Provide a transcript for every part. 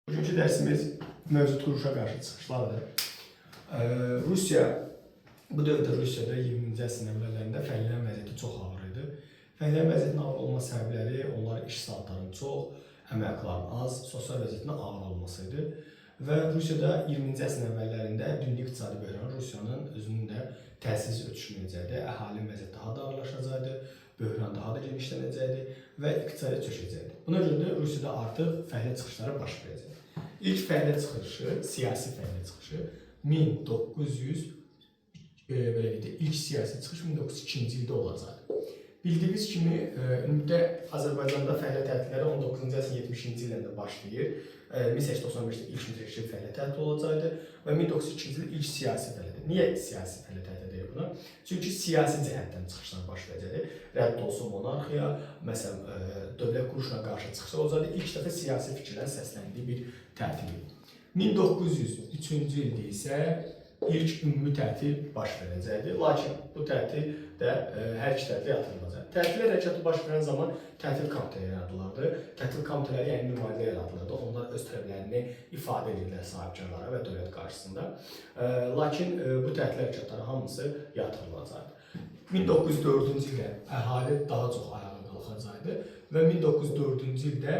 Bugünkü dərsimiz mövcud quruluşa qarşı çıxışlardır. Rusiya, bu dövrdə Rusiyada 20-ci əsrin əvvəllərində fəhlərin vəziyyəti çox ağır idi. Fəhlərin vəziyyətinin ağır olma səbəbləri onların iş saatlarının çox, əmək haqqlarının az, sosial vəziyyətinin ağır olması idi. Və Rusiyada 20-ci əsrin əvvəllərində dünya iqtisadi böhran Rusiyanın özünün də təsirsiz ötüşməyəcəkdi, əhalinin vəziyyəti daha da ağırlaşacaqdı, böhran daha da genişlənəcəkdi və iqtisadi çökəcəkdi. Buna görə də Rusiyada artıq fəhlə çıxışları baş verəcəkdi. İlk fəhlə çıxışı, siyasi fəhlə çıxışı 1900 ilk siyasi çıxış 1902-ci ildə olacaq. Bildiyiniz kimi, ümumiyyətlə Azərbaycanda fəhlə tətilləri 19-cu əsrin 70-ci illərində başlayır. 1895-də ilk mütəşəkkil fəhlə tətili olacaqdı və 1902-ci il ilk siyasi fəhlədir. Niyə siyasi fəhlə tətili deyir buna? Çünki siyasi cəhətdən çıxışlar baş verəcəkdir. Rədd olsun monarxiya, məsələn, dövlət quruluşuna qarşı çıxış olacaqdı. İlk dəfə siyasi fikirlərin səsləndiyi bir tətil idi. 1903-cü ildə isə ilk ümumi tətil baş verəcəkdir. Lakin bu tətil də hər iki tərəfdə yatırılacaq. Tətil hərəkatı baş verən zaman tətil komitələri yaradılırdı. Tətil komitələri yəni nümayəndə yaradılırdı. Onlar öz tələblərini ifadə edirlər sahibkarlara və dövlət qarşısında. Lakin bu tətil hərəkatları hamısı yatırılacaqdı. 1904-cü ildə əhali daha çox ayağa qalxacaqdı və 1904-cü ildə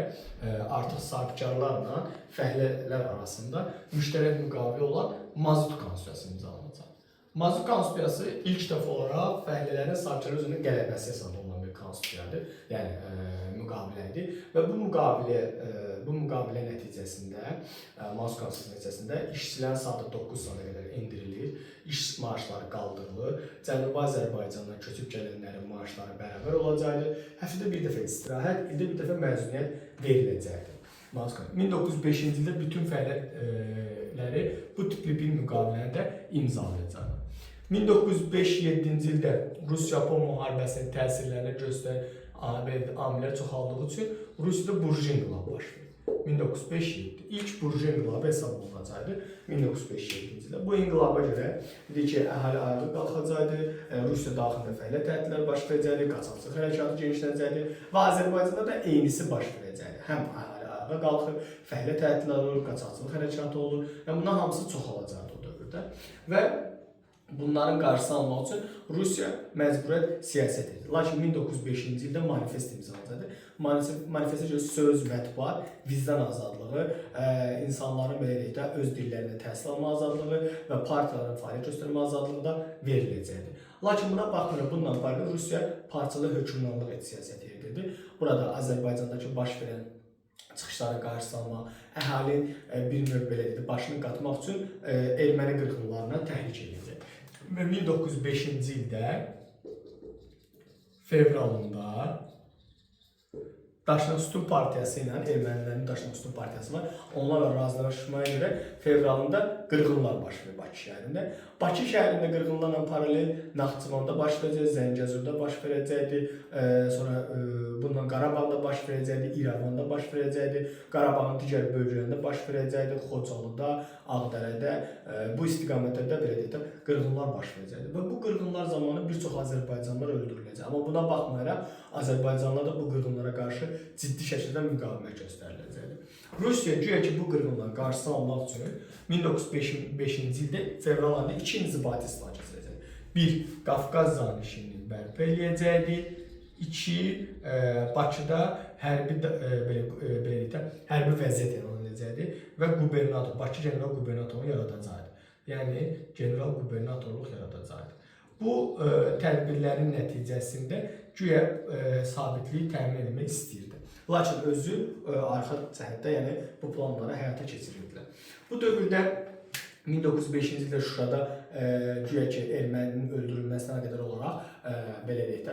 artıq sahibkarlarla fəhlələr arasında müştərək müqavilə olan Mazut Konstitusiyası imzalanacaq. Mazut Konstitusiyası ilk dəfə olaraq fəhlələrin sahibkarlar üzrə qələbəsi hesab olunan bir konstitusiyadır, yəni müqavilə idi və bu müqavilə nəticəsində, Mazut Konstitusiyası nəticəsində işçilərin saatı 9 saata qədər endirilir, iş maaşları qaldırılır, Cənubi Azərbaycandan köçüb gələnlərin maaşları bərabər olacaqdır, həftədə bir dəfə istirahət, ildə bir dəfə məzuniyyət veriləcəkdir. 1905-ci ildə bütün fəhlələri bu tipli bir müqaviləni də imzalayacaq. 1905-7-ci ildə Rus-Yapon müharibəsinin təsirlərini göstərən amillər çoxaldığı üçün Rusiyada burjuiya inqilabı baş verir. 1905-7 ilk burjuiya inqilabı hesab olunacaqdı 1905-7-ci ildə. Bu inqilaba görə dedik ki, əhali ayağa qalxacaqdı, Rusiya daxilində fəhlə tətilləri baş verəcəkdi, qaçaqçılıq hərəkatı genişlənəcəkdi və Azərbaycanda da eynisi baş verəcəkdi. Həm əhali ayağa qalxır, fəhlə tətilləri olur, qaçaqçılıq hərəkatı olur. Yəni bunların hamısı çoxalacaqdı o dövrdə və bunların qarşısını almaq üçün Rusiya məcburiyyət siyasət edir. Lakin 1905-ci ildə manifest imzalanacaqdı. Manifestə görə söz, mətbuat, vicdan azadlığı, insanların belə deyək də öz dillərində təhsil alma azadlığı və partiyaların fəaliyyət göstərmə azadlığı da veriləcəkdir. Lakin buna baxmayaraq bununla bağlı Rusiya parçalı hökmranlıq siyasəti yeridirdi. Burada Azərbaycandakı baş verən çıxışları qarşı almaq, əhali bir növ belə deyək, başını qatmaq üçün erməni qırğınlarına təhrik edildi. Və 1905-ci ildə fevralında Daşnaqsutun partiyası ilə ermənilərin Daşnaqsutun partiyası var. Onlarla razılaşmaya görə fevralında qırğınlar baş verir Bakı şəhərində. Bakı şəhərində qırğınlarla paralel Naxçıvanda baş verəcək, Zəngəzurda baş verəcəkdi, sonra bundan Qarabağda baş verəcəkdi, İrəvanda baş verəcəkdi, Qarabağın digər bölgələrində baş verəcəkdi, Xocalıda, Ağdərədə, bu istiqamətlərdə belə deyək də qırğınlar baş verəcəkdi. Və bu qırğınlar zamanı bir çox azərbaycanlılar öldürüləcək. Amma buna baxmayaraq Azərbaycanlılar da bu qırğınlara qarşı ciddi şəkildə müqavimət göstəriləcəkdir. Rusiya güya ki bu qırğınların qarşısını almaq üçün 1905-ci ildə fevral ayında 2 inzibati islah keçirəcək. 1. Qafqaz zanişinliğini bərpa eləyəcəkdi. 2. Bakıda hərbi vəziyyət elan edəcəkdi və qubernator, Bakı general qubernatorluğunu yaradacaqdı. Yəni general qubernatorluq yaradacaqdı. Bu tədbirlərin nəticəsində güya sabitliyi təmin etmək istəyirdi. Lakin özü arxa cəhətdə, yəni bu planları həyata keçirirdilər. Bu dövrdə 1905-ci ildə Şuşada güya ki erməninin öldürülməsinə qədər olaraq belə deyək də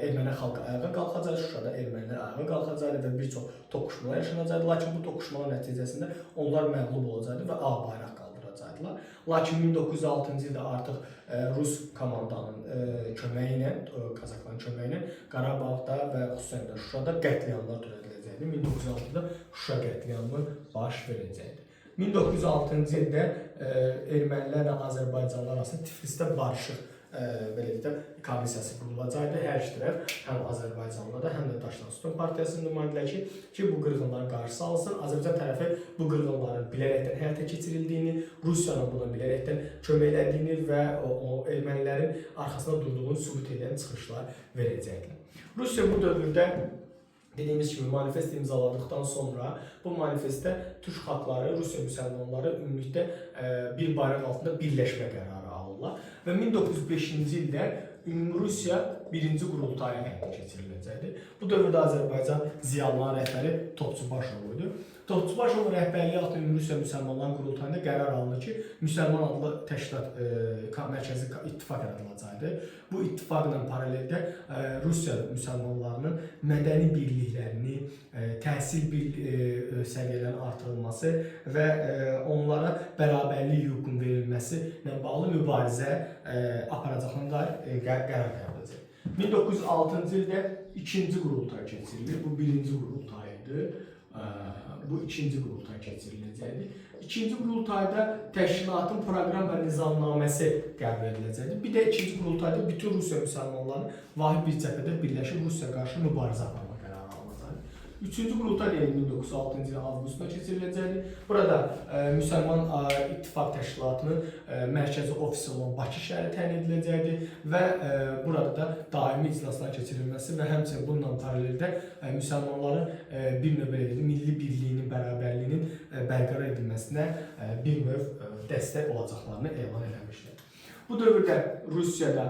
erməni xalqı ayağa qalxacaq, Şuşada ermənilər ayağa qalxacaqdı və bir çox toqquşmalar yaşanacaqdı. Lakin bu toqquşmalar nəticəsində onlar məğlub olacaqdı və ağ bayraq qaldıracaqdılar. Lakin 1906-cı ildə artıq Rus komandanın köməyi ilə, Kazakların köməyi ilə Qarabağda və xüsusən də Şuşada qətliamlar törədiləcəkdi. 1906-da Şuşa qətliamı baş verəcəkdi. 1906-cı ildə ermənilərlə Azərbaycanlılar arasında Tiflisdə barışıq belə deyək də komissiyası qurulacaqdı. Hər iki tərəf həm Azərbaycanla da, həm də Daşnasutun partiyasının nümayəndələri ki, bu qırğınların qarşısı alsın. Azərbaycan tərəfi bu qırğınların bilərəkdən həyata keçirildiyini, Rusiyanın buna bilərəkdən kömək elədiyini və o ermənilərin arxasında durduğunu sübut edən çıxışlar verəcəklər. Rusiya bu dövrdə dediyimiz kimi manifest imzaladıktan sonra bu manifestdə Türk xalqları, Rusiya müsəlmanları ümumilikdə bir bayraq altında birləşmə qərarı alırlar və 1905-ci ildə Ümumi-Rusiya birinci qurultayı həyata keçiriləcəkdir. Bu dövrdə Azərbaycan ziyalıların rəhbəri Topçubaşov idi. Topçubaşov rəhbərliyi altında Ümumi-Rusiya müsəlmanların qurultayında qərar alındı ki, Müsəlman adlı təşkilat mərkəzi ittifaq yaradılacaqdı. Bu ittifaqla paraleldə Rusiya müsəlmanlarının mədəni birliklərini, təhsil səviyyələrinin artırılması və onlara bərabərlik hüququnun verilməsi ilə bağlı mübarizə aparacaqlarına dair qərar qəbul edildi. 1906-cı ildə ikinci qurultay keçirilir. Bu birinci qurultay idi. Bu ikinci qurultay keçiriləcəkdir. İkinci qurultayda təşkilatın proqram və nizamnaməsi qəbul ediləcəkdir. Bir də ikinci qurultayda bütün Rusiya müsəlmanları vahid bir cəbhədə birləşib Rusiyaya qarşı mübarizə aparma qərarı alınacaqdır. Üçüncü qurultay 1906-cı ilin avqustunda keçiriləcəkdir. Burada Müsəlman İttifaq Təşkilatının mərkəzi ofisi olan Bakı şəhəri təyin ediləcəkdir və burada da daimi iclasların keçirilməsi və həmçinin bununla paraleldə müsəlmanların bir növ milli birliyinin, bərabərliyinin bərqərar edilməsinə bir növ dəstək olacaqlarını elan etmişlər. Bu dövrdə Rusiyada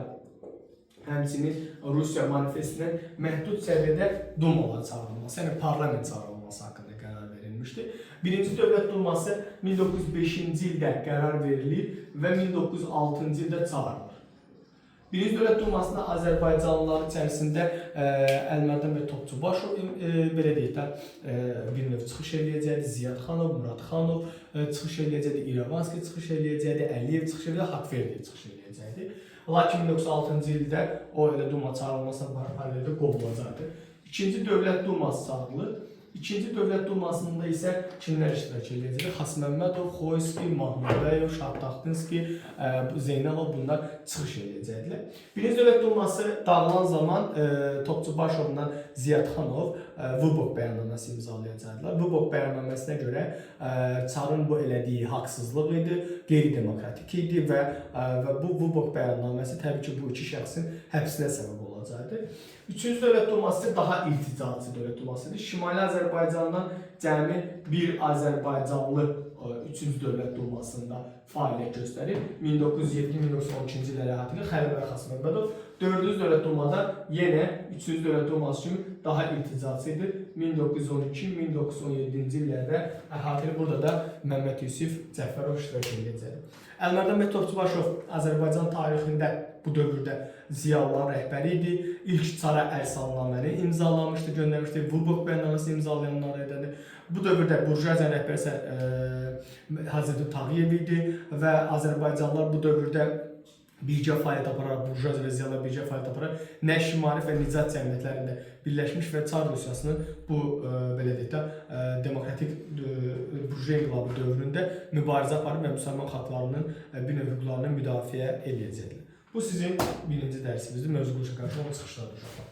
həmçinin Rusiya manifestinin məhdud səviyyədə dumalar çağırılması, yəni parlament çağırılması haqqında qərar verilmişdi. Birinci Dövlət Duması 1905-ci ildə qərar verilir və 1906-cı ildə çağırılır. Birinci Dövlət Dumasında Azərbaycanlılar içərisində Əlmərdan bəy Topçubaşov belə deyək də bir növ çıxış eləyəcəkdi, Ziyad xanov, Murad xanov çıxış eləyəcəkdi, İrəvanski çıxış eləyəcəkdi, Əliyev çıxış eləyəcəkdi, Haqverdiyev çıxış eləyəcəkdi. Lakin 1906-cı ildə o elə Duma çağırılmasına paraleldə qovulacaqdı. İkinci Dövlət Duması çağırılır. İkinci Dövlət Dumasında isə kimlər iştirak edəcəkdir? Xasməmmədov, Xoyski, Mahmudbəyov, Şahtaxtinski, Zeynalov bunlar çıxış edəcəkdilər. Birinci Dövlət Duması dağılan zaman Topçubaşovla Ziyadxanov Vubok bəyannaməsi imzalayacaqdılar. Vubok bəyannaməsinə görə Çarın bu elədiyi haqsızlıq idi, qeyri-demokratik idi və bu Vubok bəyannaməsi təbii ki, bu iki şəxsin həbsinə səbəb olacaqdı. Üçüncü Dövlət Duması daha ilticacı Dövlət Dumasıdır. Şimali Azərbaycandan cəmi bir Azərbaycanlı 3-cü Dövlət Dumasında fəaliyyət göstərir. 1907-1912-ci illərə əhatəli Xəlibər Xasməmmədov. 4-cü Dövlət Dumada yenə 3-cü Dövlət Duması kimi daha ilticacı idi. 1912-1917-ci illərdə əhatəli burada da Məmməd Yusif Cəfərov iştirak edəcəkdir. Əlmərdan bəy Topçubaşov Azərbaycan tarixində bu dövrdə ziyalıların rəhbəri idi. İlk Çara Əlsalnaməni imzalamışdı, göndərmişdi. Vubok bəyannaməsini imzalayanlar idi. Bu dövrdə burjuaziya rəhbəri Hacı Tağıyev idi və Azərbaycanlılar bu dövrdə birgə fəaliyyət apararaq, burjuaziya və ziyalılar birgə fəaliyyət apararaq nəşr, maarif və nicat cəmiyyətlərində birləşmiş və Çar Rusiyasının bu belə deyək də demokratik burjuaziya inqilabı dövründə mübarizə aparıb və müsəlman xalqlarının bir növ hüquqlarını müdafiə edəcəklər. Bu sizin birinci dərsimizdir. Mövzu quruşa qarşı olan çıxışlardır uşaqlar.